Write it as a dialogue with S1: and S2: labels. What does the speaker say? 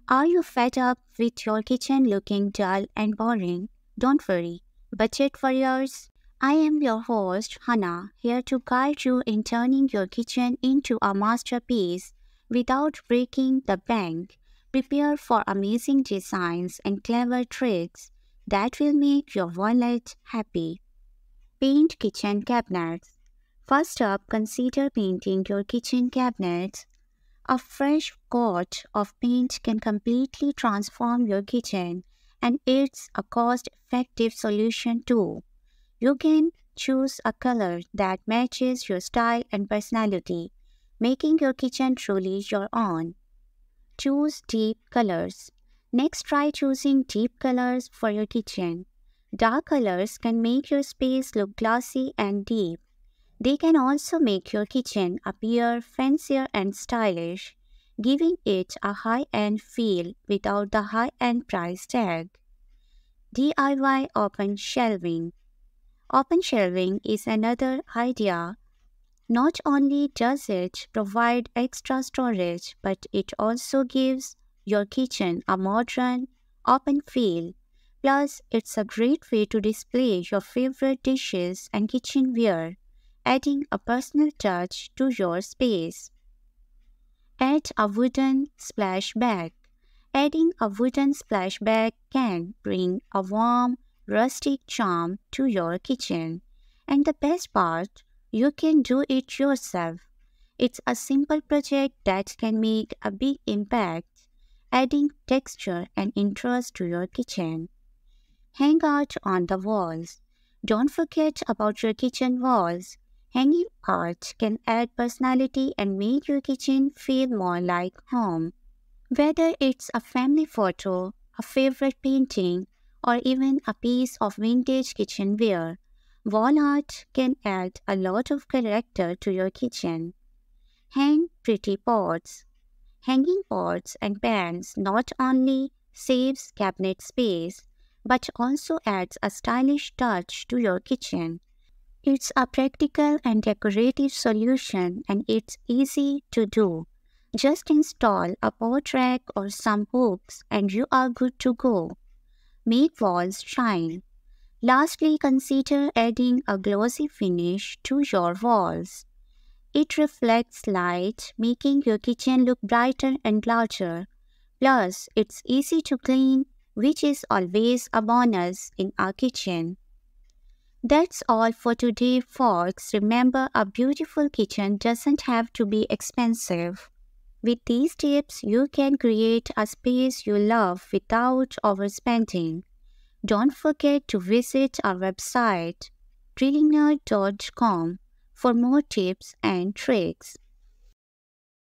S1: Are you fed up with your kitchen looking dull and boring? Don't worry, budget warriors. I am your host, Hannah, here to guide you in turning your kitchen into a masterpiece without breaking the bank. Prepare for amazing designs and clever tricks that will make your wallet happy. Paint kitchen cabinets. First up, consider painting your kitchen cabinets. A fresh coat of paint can completely transform your kitchen, and it's a cost-effective solution too. You can choose a color that matches your style and personality, making your kitchen truly your own. Choose deep colors. Next, try choosing deep colors for your kitchen. Dark colors can make your space look glossy and deep. They can also make your kitchen appear fancier and stylish, giving it a high-end feel without the high-end price tag. DIY open shelving. Open shelving is another idea. Not only does it provide extra storage, but it also gives your kitchen a modern, open feel. Plus, it's a great way to display your favorite dishes and kitchenware, adding a personal touch to your space. Add a wooden splash bag. Adding a wooden splash bag can bring a warm, rustic charm to your kitchen. And the best part, you can do it yourself. It's a simple project that can make a big impact, adding texture and interest to your kitchen. Hang out on the walls. Don't forget about your kitchen walls. Hanging art can add personality and make your kitchen feel more like home. Whether it's a family photo, a favorite painting, or even a piece of vintage kitchenware, wall art can add a lot of character to your kitchen. Hang pretty pots. Hanging pots and pans not only saves cabinet space, but also adds a stylish touch to your kitchen. It's a practical and decorative solution, and it's easy to do. Just install a pot rack or some hooks and you are good to go. Make walls shine. Lastly, consider adding a glossy finish to your walls. It reflects light, making your kitchen look brighter and larger. Plus, it's easy to clean, which is always a bonus in our kitchen. That's all for today, folks. Remember, a beautiful kitchen doesn't have to be expensive. With these tips, you can create a space you love without overspending. Don't forget to visit our website, drillingnerd.com, for more tips and tricks.